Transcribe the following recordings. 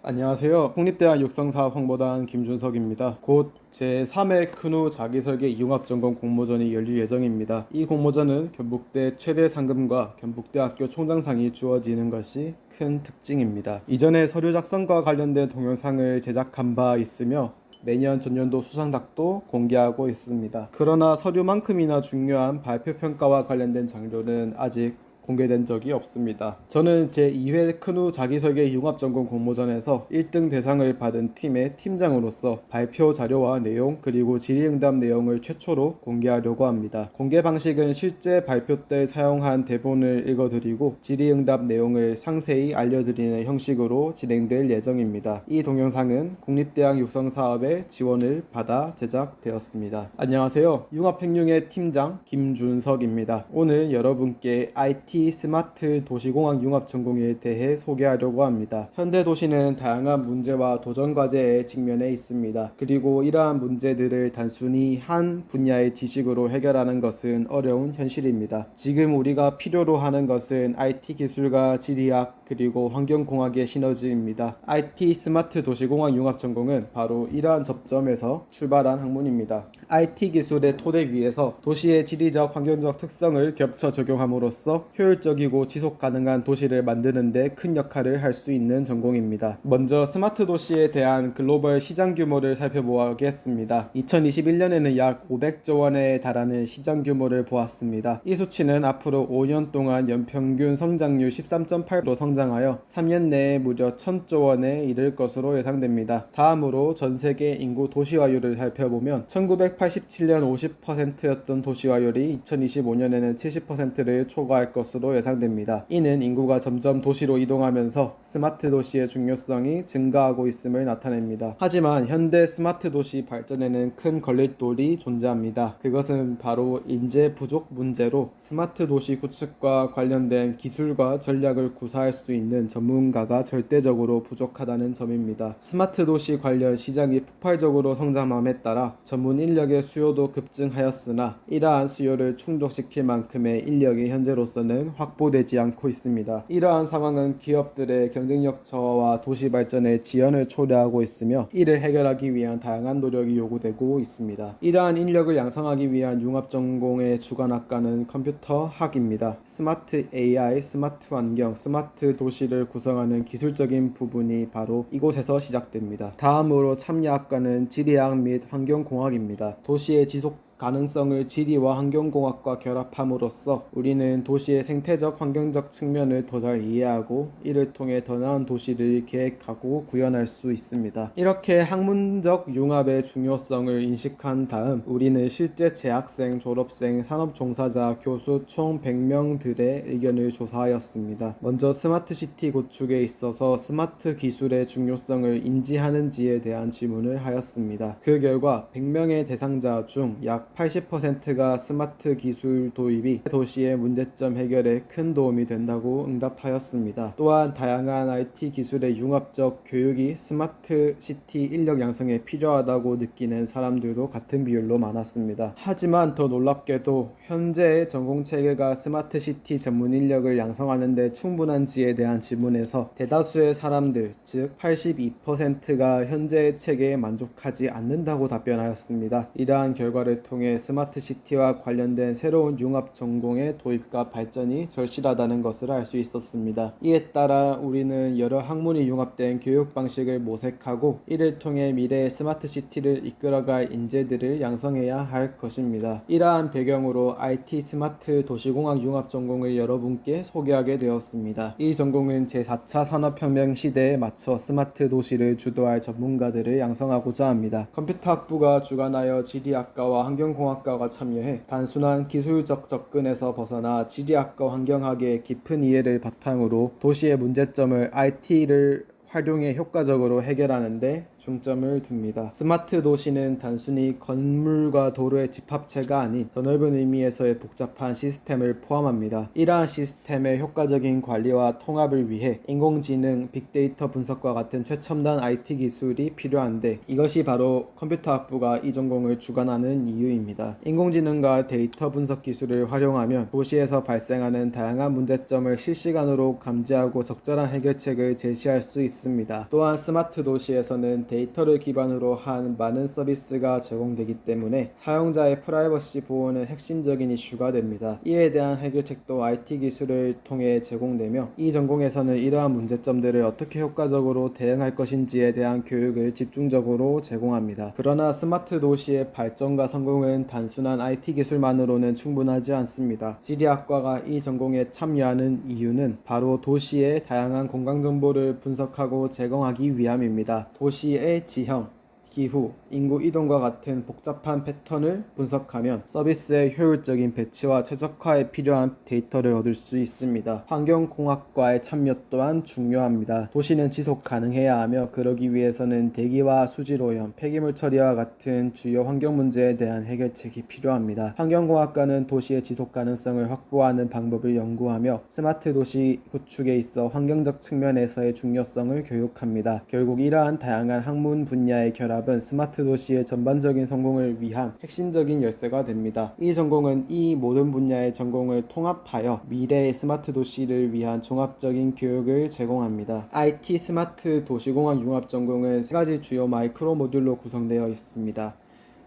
안녕하세요. 국립대학 육성사업 홍보단 김준석입니다. 곧 제3회 큰우 자기설계 융합전공 공모전이 열릴 예정입니다. 이 공모전은 경북대 최대 상금과 경북대학교 총장상이 주어지는 것이 큰 특징입니다. 이전에 서류 작성과 관련된 동영상을 제작한 바 있으며 매년 전년도 수상작도 공개하고 있습니다. 그러나 서류만큼이나 중요한 발표 평가와 관련된 자료는 아직 공개된 적이 없습니다. 저는 제2회 큰우 자기설계 융합전공 공모전에서 1등 대상을 받은 팀의 팀장으로서 발표 자료와 내용 그리고 질의응답 내용을 최초로 공개하려고 합니다. 공개 방식은 실제 발표 때 사용한 대본을 읽어드리고 질의응답 내용을 상세히 알려드리는 형식으로 진행될 예정입니다. 이 동영상은 국립대학 육성사업의 지원을 받아 제작되었습니다. 안녕하세요. 융합행룡의 팀장 김준석입니다. 오늘 여러분께 IT 스마트 도시공학 융합 전공에 대해 소개하려고 합니다. 현대 도시는 다양한 문제와 도전 과제에 직면해 있습니다. 그리고 이러한 문제들을 단순히 한 분야의 지식으로 해결하는 것은 어려운 현실입니다. 지금 우리가 필요로 하는 것은 IT 기술과 지리학 그리고 환경공학의 시너지입니다. IT 스마트 도시공학 융합 전공은 바로 이러한 접점에서 출발한 학문입니다. IT 기술의 토대 위에서 도시의 지리적 환경적 특성을 겹쳐 적용함으로써 효율적이고 지속 가능한 도시를 만드는 데 큰 역할을 할 수 있는 전공입니다. 먼저 스마트 도시에 대한 글로벌 시장 규모를 살펴보겠습니다. 2021년에는 약 500조 원에 달하는 시장 규모를 보았습니다. 이 수치는 앞으로 5년 동안 연평균 성장률 13.8%로 성장하여 3년 내에 무려 1000조 원에 이를 것으로 예상됩니다. 다음으로 전 세계 인구 도시화율을 살펴보면 1987년 50%였던 도시화율이 2025년에는 70%를 초과할 것으로 예상됩니다. 이는 인구가 점점 도시로 이동하면서 스마트 도시의 중요성이 증가하고 있음을 나타냅니다. 하지만 현대 스마트 도시 발전에는 큰 걸림돌이 존재합니다. 그것은 바로 인재 부족 문제로 스마트 도시 구축과 관련된 기술과 전략을 구사할 수 있는 전문가가 절대적으로 부족하다는 점입니다. 스마트 도시 관련 시장이 폭발적으로 성장함에 따라 전문 인력의 수요도 급증하였으나 이러한 수요를 충족시킬 만큼의 인력이 현재로서는 확보되지 않고 있습니다. 이러한 상황은 기업들의 경쟁력 저하와 도시 발전의 지연을 초래하고 있으며 이를 해결하기 위한 다양한 노력이 요구되고 있습니다. 이러한 인력을 양성하기 위한 융합전공의 주관학과는 컴퓨터학입니다. 스마트 AI, 스마트 환경, 스마트 도시를 구성하는 기술적인 부분이 바로 이곳에서 시작됩니다. 다음으로 참여학과는 지리학 및 환경공학입니다. 도시의 지속 가능성을 지리와 환경공학과 결합함으로써 우리는 도시의 생태적, 환경적 측면을 더 잘 이해하고 이를 통해 더 나은 도시를 계획하고 구현할 수 있습니다. 이렇게 학문적 융합의 중요성을 인식한 다음 우리는 실제 재학생, 졸업생, 산업종사자, 교수 총 100명들의 의견을 조사하였습니다. 먼저 스마트시티 구축에 있어서 스마트 기술의 중요성을 인지하는지에 대한 질문을 하였습니다. 그 결과 100명의 대상자 중 약 80%가 스마트 기술 도입이 도시의 문제점 해결에 큰 도움이 된다고 응답하였습니다. 또한 다양한 IT 기술의 융합적 교육이 스마트 시티 인력 양성에 필요하다고 느끼는 사람들도 같은 비율로 많았습니다. 하지만 더 놀랍게도 현재의 전공 체계가 스마트 시티 전문 인력을 양성하는 데 충분한지에 대한 질문에서 대다수의 사람들, 즉 82%가 현재의 체계에 만족하지 않는다고 답변하였습니다. 이러한 결과를 통해 스마트 시티와 관련된 새로운 융합 전공의 도입과 발전이 절실하다는 것을 알 수 있었습니다. 이에 따라 우리는 여러 학문이 융합된 교육 방식을 모색하고 이를 통해 미래의 스마트 시티를 이끌어갈 인재들을 양성해야 할 것입니다. 이러한 배경으로 IT 스마트 도시공학 융합 전공을 여러분께 소개하게 되었습니다. 이 전공은 제4차 산업혁명 시대에 맞춰 스마트 도시를 주도할 전문가들을 양성하고자 합니다. 컴퓨터학부가 주관하여 지리학과와 환경공학과가 참여해 단순한 기술적 접근에서 벗어나 지리학과 환경학의 깊은 이해를 바탕으로 도시의 문제점을 IT를 활용해 효과적으로 해결하는데 중점을 둡니다. 스마트 도시는 단순히 건물과 도로의 집합체가 아닌 더 넓은 의미에서의 복잡한 시스템을 포함합니다. 이러한 시스템의 효과적인 관리와 통합을 위해 인공지능, 빅데이터 분석과 같은 최첨단 IT 기술이 필요한데 이것이 바로 컴퓨터학부가 이 전공을 주관하는 이유입니다. 인공지능과 데이터 분석 기술을 활용하면 도시에서 발생하는 다양한 문제점을 실시간으로 감지하고 적절한 해결책을 제시할 수 있습니다. 또한 스마트 도시에서는 데이터를 기반으로 한 많은 서비스가 제공되기 때문에 사용자의 프라이버시 보호는 핵심적인 이슈가 됩니다. 이에 대한 해결책도 IT 기술을 통해 제공되며 이 전공에서는 이러한 문제점들을 어떻게 효과적으로 대응할 것인지에 대한 교육을 집중적으로 제공합니다. 그러나 스마트 도시의 발전과 성공은 단순한 IT 기술만으로는 충분하지 않습니다. 지리학과가 이 전공에 참여하는 이유는 바로 도시의 다양한 공간 정보를 분석하고 제공하기 위함입니다. 도시의 지형, 기후, 인구 이동과 같은 복잡한 패턴을 분석하면 서비스의 효율적인 배치와 최적화에 필요한 데이터를 얻을 수 있습니다. 환경공학과의 참여 또한 중요합니다. 도시는 지속 가능해야 하며 그러기 위해서는 대기와 수질오염, 폐기물 처리와 같은 주요 환경 문제에 대한 해결책이 필요합니다. 환경공학과는 도시의 지속 가능성을 확보하는 방법을 연구하며 스마트 도시 구축에 있어 환경적 측면에서의 중요성을 교육합니다. 결국 이러한 다양한 학문 분야의 결합 스마트 도시의 전반적인 성공을 위한 핵심적인 열쇠가 됩니다. 이 전공은 이 모든 분야의 전공을 통합하여 미래의 스마트 도시를 위한 종합적인 교육을 제공합니다. IT 스마트 도시공학 융합 전공은 세 가지 주요 마이크로 모듈로 구성되어 있습니다.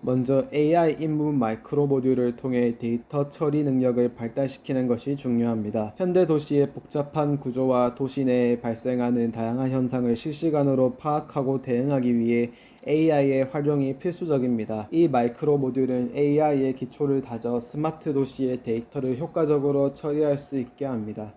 먼저 AI 인문 마이크로 모듈을 통해 데이터 처리 능력을 발달시키는 것이 중요합니다. 현대 도시의 복잡한 구조와 도시 내에 발생하는 다양한 현상을 실시간으로 파악하고 대응하기 위해 AI의 활용이 필수적입니다. 이 마이크로 모듈은 AI의 기초를 다져 스마트 도시의 데이터를 효과적으로 처리할 수 있게 합니다.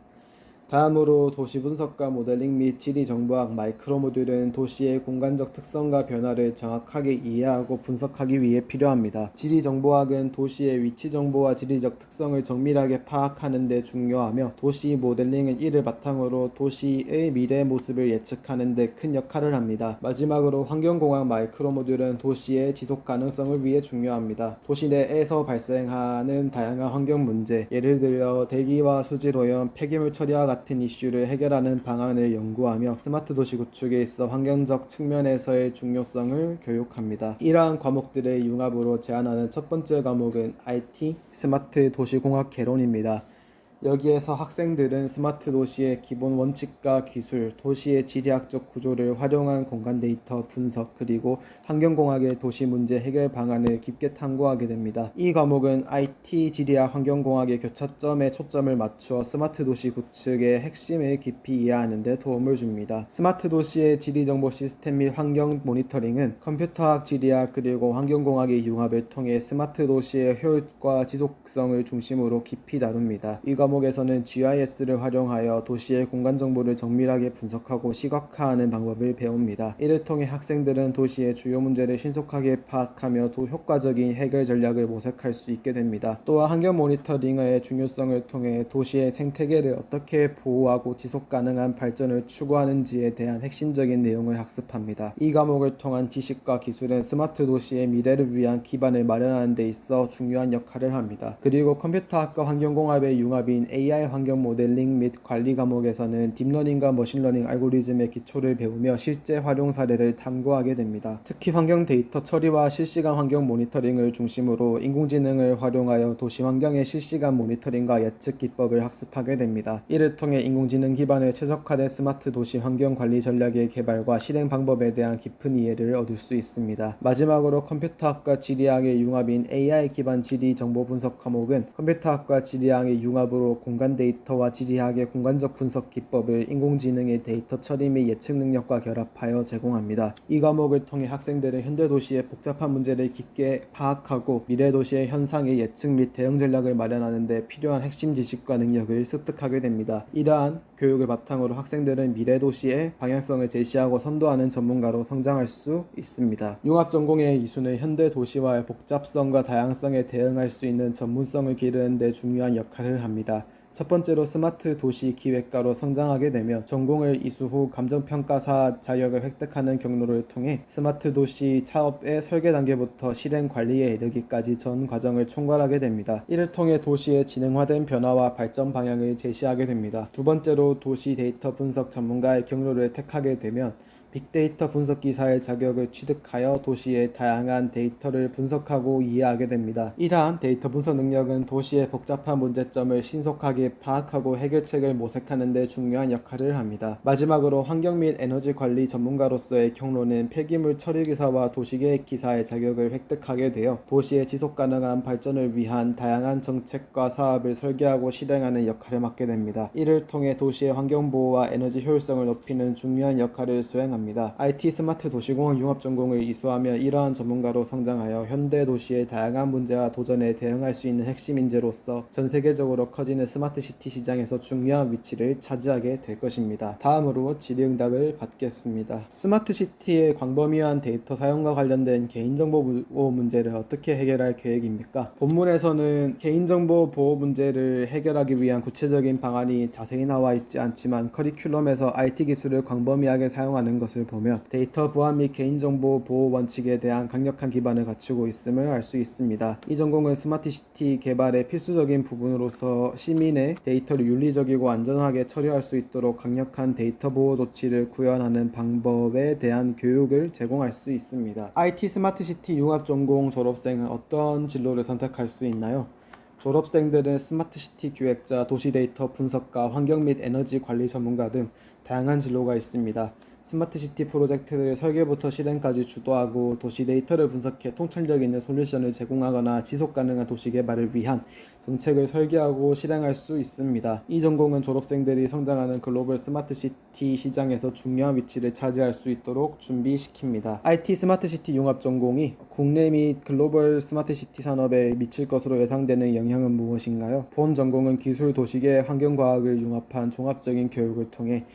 다음으로 도시 분석과 모델링 및 지리 정보학 마이크로 모듈은 도시의 공간적 특성과 변화를 정확하게 이해하고 분석하기 위해 필요합니다. 지리 정보학은 도시의 위치 정보와 지리적 특성을 정밀하게 파악하는 데 중요하며 도시 모델링은 이를 바탕으로 도시의 미래 모습을 예측하는 데 큰 역할을 합니다. 마지막으로 환경공학 마이크로 모듈은 도시의 지속 가능성을 위해 중요합니다. 도시 내에서 발생하는 다양한 환경 문제, 예를 들어 대기와 수질오염, 폐기물 처리와 같은 이슈를 해결하는 방안을 연구하며 스마트 도시 구축에 있어 환경적 측면에서의 중요성을 교육합니다. 이러한 과목들의 융합으로 제안하는 첫 번째 과목은 IT 스마트 도시공학 개론입니다. 여기에서 학생들은 스마트 도시의 기본 원칙과 기술, 도시의 지리학적 구조를 활용한 공간 데이터 분석, 그리고 환경공학의 도시 문제 해결 방안을 깊게 탐구하게 됩니다. 이 과목은 IT 지리학 환경공학의 교차점에 초점을 맞추어 스마트 도시 구축의 핵심을 깊이 이해하는 데 도움을 줍니다. 스마트 도시의 지리정보 시스템 및 환경 모니터링은 컴퓨터학, 지리학, 그리고 환경공학의 융합을 통해 스마트 도시의 효율과 지속성을 중심으로 깊이 다룹니다. 이 과목에서는 GIS를 활용하여 도시의 공간 정보를 정밀하게 분석하고 시각화하는 방법을 배웁니다. 이를 통해 학생들은 도시의 주요 문제를 신속하게 파악하며 또 효과적인 해결 전략을 모색할 수 있게 됩니다. 또한 환경 모니터링의 중요성을 통해 도시의 생태계를 어떻게 보호하고 지속 가능한 발전을 추구하는지에 대한 핵심적인 내용을 학습합니다. 이 과목을 통한 지식과 기술은 스마트 도시의 미래를 위한 기반을 마련하는 데 있어 중요한 역할을 합니다. 그리고 컴퓨터학과 환경공학의 융합인 AI 환경 모델링 및 관리 과목에서는 딥러닝과 머신러닝 알고리즘의 기초를 배우며 실제 활용 사례를 탐구하게 됩니다. 특히 환경 데이터 처리와 실시간 환경 모니터링을 중심으로 인공지능을 활용하여 도시 환경의 실시간 모니터링과 예측 기법을 학습하게 됩니다. 이를 통해 인공지능 기반의 최적화된 스마트 도시 환경 관리 전략의 개발과 실행 방법에 대한 깊은 이해를 얻을 수 있습니다. 마지막으로 컴퓨터학과 지리학의 융합인 AI 기반 지리 정보 분석 과목은 컴퓨터학과 지리학의 융합으로 공간 데이터와 지리학의 공간적 분석 기법을 인공지능의 데이터 처리 및 예측 능력과 결합하여 제공합니다. 이 과목을 통해 학생들은 현대 도시의 복잡한 문제를 깊게 파악하고 미래 도시의 현상의 예측 및 대응 전략을 마련하는 데 필요한 핵심 지식과 능력을 습득하게 됩니다. 이러한 교육을 바탕으로 학생들은 미래 도시의 방향성을 제시하고 선도하는 전문가로 성장할 수 있습니다. 융합 전공의 이수는 현대 도시와의 복잡성과 다양성에 대응할 수 있는 전문성을 기르는 데 중요한 역할을 합니다. 첫 번째로 스마트 도시 기획가로 성장하게 되며 전공을 이수 후 감정평가사 자격을 획득하는 경로를 통해 스마트 도시 사업의 설계 단계부터 실행 관리에 이르기까지 전 과정을 총괄하게 됩니다. 이를 통해 도시의 지능화된 변화와 발전 방향을 제시하게 됩니다. 두 번째로 도시 데이터 분석 전문가의 경로를 택하게 되면 빅데이터 분석기사의 자격을 취득하여 도시의 다양한 데이터를 분석하고 이해하게 됩니다. 이러한 데이터 분석 능력은 도시의 복잡한 문제점을 신속하게 파악하고 해결책을 모색하는 데 중요한 역할을 합니다. 마지막으로 환경 및 에너지 관리 전문가로서의 경로는 폐기물 처리기사와 도시계획 기사의 자격을 획득하게 되어 도시의 지속가능한 발전을 위한 다양한 정책과 사업을 설계하고 실행하는 역할을 맡게 됩니다. 이를 통해 도시의 환경보호와 에너지 효율성을 높이는 중요한 역할을 수행합니다. IT 스마트 도시공학 융합 전공을 이수하며 이러한 전문가로 성장하여 현대 도시의 다양한 문제와 도전에 대응할 수 있는 핵심 인재로서 전 세계적으로 커지는 스마트 시티 시장에서 중요한 위치를 차지하게 될 것입니다. 다음으로 질의응답을 받겠습니다. 스마트 시티의 광범위한 데이터 사용과 관련된 개인정보 보호 문제를 어떻게 해결할 계획입니까? 본문에서는 개인정보 보호 문제를 해결하기 위한 구체적인 방안이 자세히 나와 있지 않지만 커리큘럼에서 IT 기술을 광범위하게 사용하는 것을 보면 데이터 보안 및 개인정보 보호 원칙에 대한 강력한 기반을 갖추고 있음을 알 수 있습니다. 이 전공은 스마트 시티 개발의 필수적인 부분으로서 시민의 데이터를 윤리적이고 안전하게 처리할 수 있도록 강력한 데이터 보호 조치를 구현하는 방법에 대한 교육을 제공할 수 있습니다. IT 스마트 시티 융합 전공 졸업생은 어떤 진로를 선택할 수 있나요? 졸업생들은 스마트 시티 기획자, 도시 데이터 분석가, 환경 및 에너지 관리 전문가 등 다양한 진로가 있습니다. 스마트 시티 프로젝트를 설계부터 실행까지 주도하고 도시 데이터를 분석해 통찰력 있는 솔루션을 제공하거나 지속 가능한 도시 개발을 위한 정책을 설계하고 실행할 수 있습니다. 이 전공은 졸업생들이 성장하는 글로벌 스마트 시티 시장에서 중요한 위치를 차지할 수 있도록 준비시킵니다. IT 스마트 시티 융합 전공이 국내 및 글로벌 스마트 시티 산업에 미칠 것으로 예상되는 영향은 무엇인가요? 본 전공은 기술, 도시계획, 환경과학을 융합한 종합적인 교육을 통해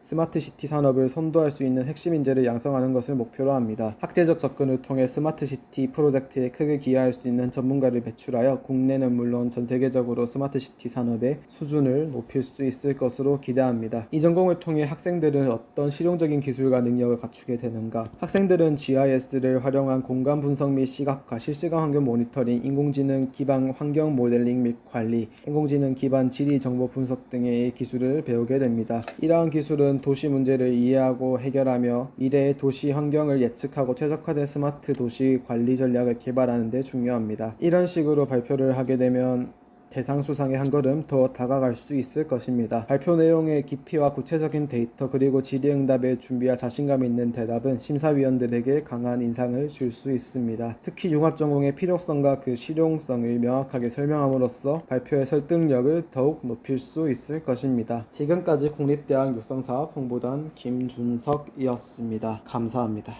스마트 시티 산업을 선도할 수 있는 핵심 인재를 양성하는 것을 목표로 합니다. 학제적 접근을 통해 스마트 시티 프로젝트에 크게 기여할 수 있는 전문가를 배출하여 국내는 물론 전 세계적으로 스마트 시티 산업의 수준을 높일 수 있을 것으로 기대합니다. 이 전공을 통해 학생들은 어떤 실용적인 기술과 능력을 갖추게 되는가? 학생들은 GIS를 활용한 공간 분석 및 시각화, 실시간 환경 모니터링, 인공지능 기반 환경 모델링 및 관리, 인공지능 기반 지리 정보 분석 등의 기술을 배우게 됩니다. 이러한 기술은 도시 문제를 이해하고 해결하며 미래의 도시 환경을 예측하고 최적화된 스마트 도시 관리 전략을 개발하는 데 중요합니다. 이런 식으로 발표를 하게 되면 대상 수상에 한 걸음 더 다가갈 수 있을 것입니다. 발표 내용의 깊이와 구체적인 데이터 그리고 질의응답에 준비와 자신감 있는 대답은 심사위원들에게 강한 인상을 줄 수 있습니다. 특히 융합전공의 필요성과 그 실용성을 명확하게 설명함으로써 발표의 설득력을 더욱 높일 수 있을 것입니다. 지금까지 국립대학 육성사업 홍보단 김준석이었습니다. 감사합니다.